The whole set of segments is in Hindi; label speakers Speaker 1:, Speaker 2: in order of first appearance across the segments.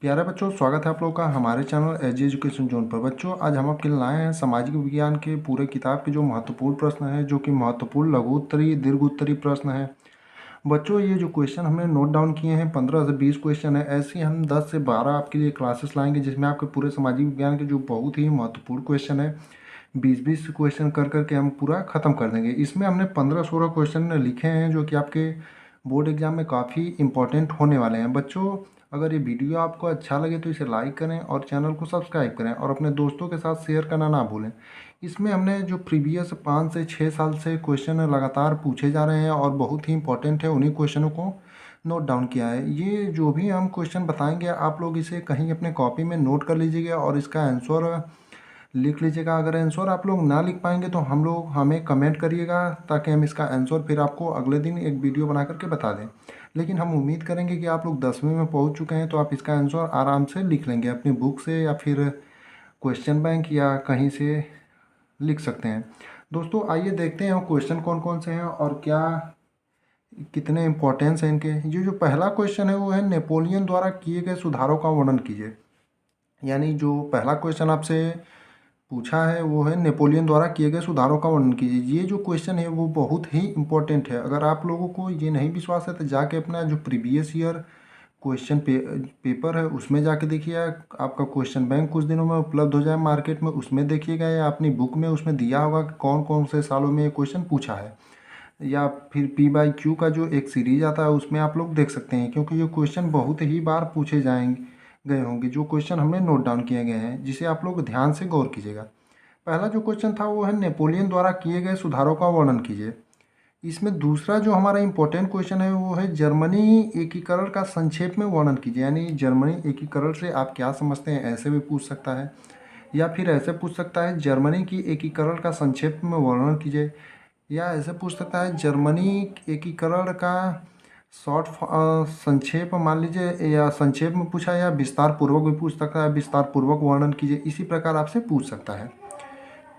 Speaker 1: प्यारे बच्चों, स्वागत है आप लोगों का हमारे चैनल एजी एजुकेशन जोन पर। बच्चों, आज हम आपके लिए लाए हैं सामाजिक विज्ञान के पूरे किताब के जो महत्वपूर्ण प्रश्न है, जो कि महत्वपूर्ण लघु उत्तरीय दीर्घ उत्तरीय प्रश्न है। बच्चों, ये जो क्वेश्चन हमने नोट डाउन किए हैं 15 से 20 क्वेश्चन है। ऐसे ही हम 10 से 12 आपके लिए क्लासेस लाएंगे, जिसमें आपके पूरे सामाजिक विज्ञान के जो बहुत ही महत्वपूर्ण क्वेश्चन है 20-20 क्वेश्चन कर करके हम पूरा ख़त्म कर देंगे। इसमें हमने 15-16 क्वेश्चन लिखे हैं, जो कि आपके बोर्ड एग्जाम में काफ़ी इंपॉर्टेंट होने वाले हैं। बच्चों, अगर ये वीडियो आपको अच्छा लगे तो इसे लाइक करें और चैनल को सब्सक्राइब करें और अपने दोस्तों के साथ शेयर करना ना भूलें। इसमें हमने जो प्रीवियस 5 से 6 साल से क्वेश्चन लगातार पूछे जा रहे हैं और बहुत ही इंपॉर्टेंट है, उन्हीं क्वेश्चनों को नोट डाउन किया है। ये जो भी हम क्वेश्चन बताएंगे, आप लोग इसे कहीं अपने कॉपी में नोट कर लीजिएगा और इसका आंसर लिख लीजिएगा। अगर आंसर आप लोग ना लिख पाएंगे तो हमें कमेंट करिएगा, ताकि हम इसका आंसर फिर आपको अगले दिन एक वीडियो बना करके बता दें। लेकिन हम उम्मीद करेंगे कि आप लोग 10वीं में पहुंच चुके हैं, तो आप इसका आंसर आराम से लिख लेंगे अपनी बुक से, या फिर क्वेश्चन बैंक या कहीं से लिख सकते हैं। दोस्तों, आइए देखते हैं क्वेश्चन कौन कौन से हैं और क्या कितने इंपॉर्टेंस हैं इनके। ये जो पहला क्वेश्चन है वो है, नेपोलियन द्वारा किए गए सुधारों का वर्णन कीजिए। यानी जो पहला क्वेश्चन आपसे पूछा है वो है, नेपोलियन द्वारा किए गए सुधारों का वर्णन कीजिए। ये जो क्वेश्चन है वो बहुत ही इंपॉर्टेंट है। अगर आप लोगों को ये नहीं विश्वास है तो जाके अपना जो प्रीवियस ईयर पेपर है उसमें जाके देखिए। आपका क्वेश्चन बैंक कुछ दिनों में उपलब्ध हो जाए मार्केट में, उसमें देखिएगा, या अपनी बुक में उसमें दिया होगा कि कौन कौन से सालों में ये क्वेश्चन पूछा है। या फिर P/Q का जो एक सीरीज आता है उसमें आप लोग देख सकते हैं, क्योंकि ये क्वेश्चन बहुत ही बार पूछे जाएंगे गए होंगे। जो क्वेश्चन हमने नोट डाउन किए गए हैं, जिसे आप लोग ध्यान से गौर कीजिएगा। पहला जो क्वेश्चन था वो है, नेपोलियन द्वारा किए गए सुधारों का वर्णन कीजिए। इसमें दूसरा जो हमारा इंपॉर्टेंट क्वेश्चन है वो है, जर्मनी एकीकरण का संक्षेप में वर्णन कीजिए। यानी जर्मनी एकीकरण से आप क्या समझते हैं, ऐसे भी पूछ सकता है। या फिर ऐसे पूछ सकता है, जर्मनी की एकीकरण का संक्षेप में वर्णन कीजिए। या ऐसे पूछ सकता है, जर्मनी एकीकरण का शॉर्ट संक्षेप मान लीजिए, या संक्षेप में पूछा, या विस्तार पूर्वक भी पूछ सकता है, विस्तार पूर्वक वर्णन कीजिए। इसी प्रकार आपसे पूछ सकता है।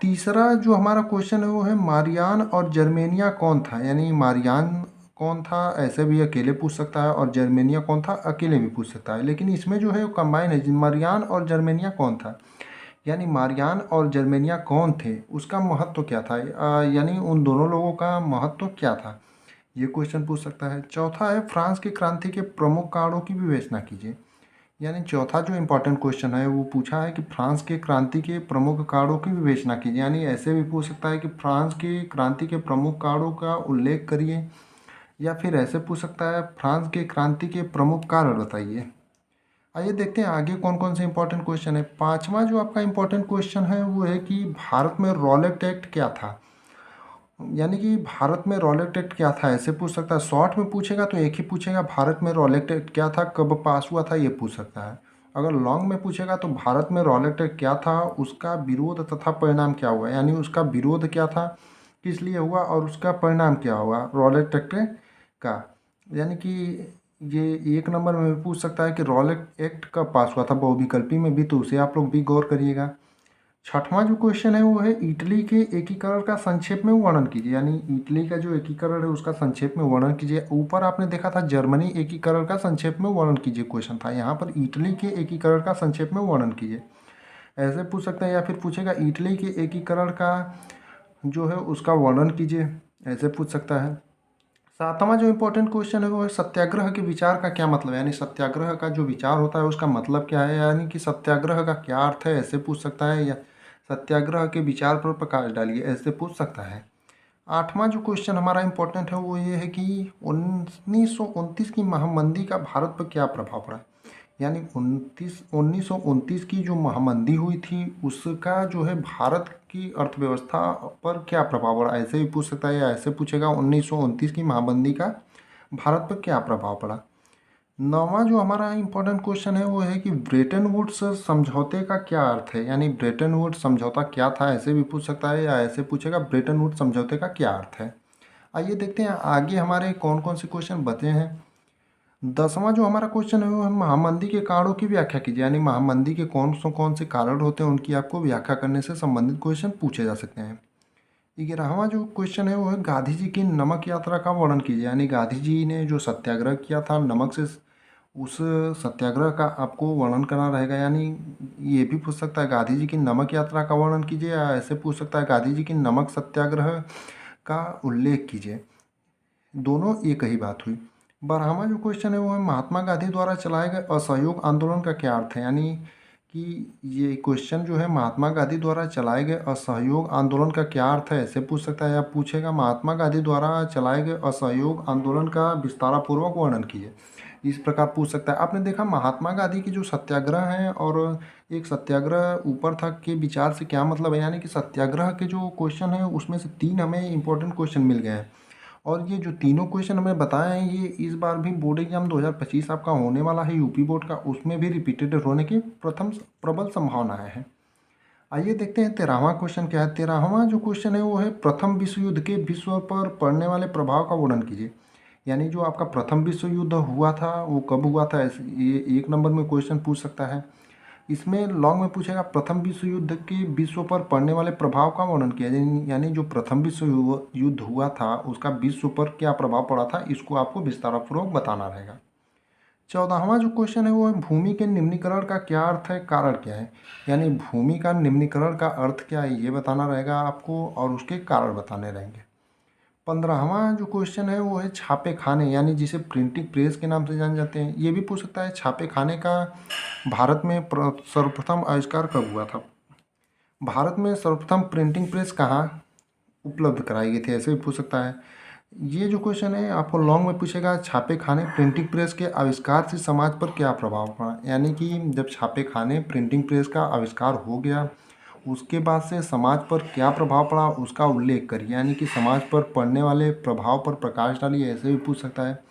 Speaker 1: तीसरा जो हमारा क्वेश्चन है वो है, मारियान और जर्मेनिया कौन था। यानी मारियान कौन था, ऐसे भी अकेले पूछ सकता है, और जर्मेनिया कौन था, अकेले भी पूछ सकता है। लेकिन इसमें जो है वो कंबाइन है, मारियान और जर्मेनिया कौन था। यानी मारियान और जर्मेनिया कौन थे, उसका महत्व क्या था, यानी उन दोनों लोगों का महत्व क्या था, ये क्वेश्चन पूछ सकता है। चौथा है, फ्रांस की क्रांति के प्रमुख कारणों की विवेचना कीजिए। यानी चौथा जो इम्पोर्टेंट क्वेश्चन है वो पूछा है कि फ्रांस के क्रांति के प्रमुख कारणों की विवेचना कीजिए। यानी ऐसे भी पूछ सकता है कि फ्रांस की क्रांति के प्रमुख कारणों का उल्लेख करिए। या फिर ऐसे पूछ सकता है, फ्रांस के क्रांति के प्रमुख कारण बताइए। आइए देखते हैं आगे कौन कौन से इंपॉर्टेंट क्वेश्चन है। पांचवा जो आपका इंपॉर्टेंट क्वेश्चन है वो है कि, भारत में रॉलेट एक्ट क्या था। यानी कि भारत में रॉलेट एक्ट क्या था, ऐसे पूछ सकता है। शॉर्ट में पूछेगा तो एक ही पूछेगा, भारत में रॉलेट एक्ट क्या था, कब पास हुआ था, ये पूछ सकता है। अगर लॉन्ग में पूछेगा तो, भारत में रॉलेट एक्ट क्या था, उसका विरोध तथा परिणाम क्या हुआ। यानी उसका विरोध क्या था, किस लिए हुआ, और उसका परिणाम क्या हुआ रॉलेट एक्ट का। यानी कि ये एक नंबर में भी पूछ सकता है कि रॉलेट एक्ट कब पास हुआ था, बहुविकल्पी में भी, तो उसे आप लोग भी गौर करिएगा। छठवां जो क्वेश्चन है वो है, इटली के एकीकरण का संक्षेप में वर्णन कीजिए। यानी इटली का जो एकीकरण है उसका संक्षेप में वर्णन कीजिए। ऊपर आपने देखा था जर्मनी एकीकरण का संक्षेप में वर्णन कीजिए क्वेश्चन था, यहाँ पर इटली के एकीकरण का संक्षेप में वर्णन कीजिए, ऐसे पूछ सकते हैं। या फिर पूछेगा, इटली के एकीकरण का जो है उसका वर्णन कीजिए, ऐसे पूछ सकता है। सातवां जो इम्पोर्टेंट क्वेश्चन है वो है, सत्याग्रह के विचार का क्या मतलब है। यानी सत्याग्रह का जो विचार होता है उसका मतलब क्या है, यानी कि सत्याग्रह का क्या अर्थ है, ऐसे पूछ सकता है। या सत्याग्रह के विचार पर प्रकाश डालिए, ऐसे पूछ सकता है। आठवां जो क्वेश्चन हमारा इम्पोर्टेंट है वो ये है कि, 1929 की महामंदी का भारत पर क्या प्रभाव पड़ा। यानी 1929 की जो महामंदी हुई थी उसका जो है भारत की अर्थव्यवस्था पर क्या प्रभाव पड़ा, ऐसे भी पूछ सकता है। या ऐसे पूछेगा, 1929 की महामंदी का भारत पर क्या प्रभाव पड़ा। नौवां जो हमारा इम्पोर्टेंट क्वेश्चन है वो है कि, ब्रेटन वुड्स समझौते का क्या अर्थ है। यानी ब्रेटन वुड्स समझौता क्या था, ऐसे भी पूछ सकता है। या ऐसे पूछेगा, ब्रेटन वुड्स समझौते का क्या अर्थ है। आइए देखते हैं आगे हमारे कौन कौन से क्वेश्चन बचे हैं। 10वां जो हमारा क्वेश्चन है वो है, महामंदी के कारणों की व्याख्या कीजिए। यानी महामंदी के कौन से कारण होते हैं, उनकी आपको व्याख्या करने से संबंधित क्वेश्चन पूछे जा सकते हैं। 11वां जो क्वेश्चन है वो है, गांधी जी की नमक यात्रा का वर्णन कीजिए। यानी गांधी जी ने जो सत्याग्रह किया था नमक से उस सत्याग्रह का आपको वर्णन करना रहेगा। यानी ये भी पूछ सकता है गांधी जी की नमक यात्रा का वर्णन कीजिए, या ऐसे पूछ सकता है गांधी जी की नमक सत्याग्रह का उल्लेख कीजिए। दोनों एक ही बात हुई। 12वां जो क्वेश्चन है वो है महात्मा गांधी द्वारा चलाए गए असहयोग आंदोलन का क्या अर्थ है। यानी कि ये क्वेश्चन जो है महात्मा गांधी द्वारा चलाए गए असहयोग आंदोलन का क्या अर्थ है, ऐसे पूछ सकता है। या पूछेगा महात्मा गांधी द्वारा चलाए गए असहयोग आंदोलन का विस्तारपूर्वक वर्णन कीजिए, इस प्रकार पूछ सकता है। आपने देखा महात्मा गांधी की जो सत्याग्रह है और एक सत्याग्रह ऊपर तक के विचार से क्या मतलब है। यानी कि सत्याग्रह के जो क्वेश्चन है उसमें से 3 हमें इंपॉर्टेंट क्वेश्चन मिल गए हैं, और ये जो तीनों क्वेश्चन हमें बताए हैं ये इस बार भी बोर्ड एग्जाम 2025 आपका होने वाला है यूपी बोर्ड का, उसमें भी रिपीटेड होने की प्रबल संभावनाएं हैं। आइए देखते हैं 13वां क्वेश्चन क्या है। 13वां जो क्वेश्चन है वो है प्रथम विश्व युद्ध के विश्व पर पड़ने वाले प्रभाव का वर्णन कीजिए। यानी जो आपका प्रथम विश्व युद्ध हुआ था वो कब हुआ था, ये 1 नंबर में क्वेश्चन पूछ सकता है। इसमें लॉन्ग में पूछेगा प्रथम विश्व युद्ध के विश्व पर पड़ने वाले प्रभाव का वर्णन किया। यानी जो प्रथम विश्व युद्ध हुआ था उसका विश्व पर क्या प्रभाव पड़ा था, इसको आपको विस्तारपूर्वक बताना रहेगा। 14वां जो क्वेश्चन है वो है भूमि के निम्नीकरण का क्या अर्थ है, कारण क्या है। यानी भूमि का निम्नीकरण का अर्थ क्या है ये बताना रहेगा आपको, और उसके कारण बताने रहेंगे। 15वां जो क्वेश्चन है वो है छापे खाने, यानी जिसे प्रिंटिंग प्रेस के नाम से जाने जाते हैं। ये भी पूछ सकता है छापे खाने का भारत में सर्वप्रथम आविष्कार कब हुआ था। भारत में सर्वप्रथम प्रिंटिंग प्रेस कहाँ उपलब्ध कराई गई थी, ऐसे भी पूछ सकता है। ये जो क्वेश्चन है आपको लॉन्ग में पूछेगा छापे खाने प्रिंटिंग प्रेस के आविष्कार से समाज पर क्या प्रभाव पड़ा। यानी कि जब छापे खाने प्रिंटिंग प्रेस का आविष्कार हो गया उसके बाद से समाज पर क्या प्रभाव पड़ा उसका उल्लेख करिए। यानी कि समाज पर पड़ने वाले प्रभाव पर प्रकाश डालिए, ऐसे भी पूछ सकता है।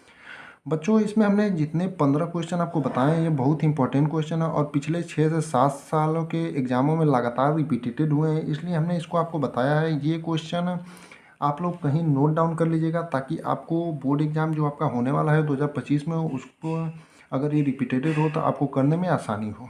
Speaker 1: बच्चों इसमें हमने जितने 15 क्वेश्चन आपको बताए हैं ये बहुत इंपॉर्टेंट क्वेश्चन है, और पिछले 6 से 7 सालों के एग्जामों में लगातार रिपीटेड हुए हैं, इसलिए हमने इसको आपको बताया है। ये क्वेश्चन आप लोग कहीं नोट डाउन कर लीजिएगा ताकि आपको बोर्ड एग्ज़ाम जो आपका होने वाला है 2025 में उसको अगर ये रिपीटेड हो तो आपको करने में आसानी हो।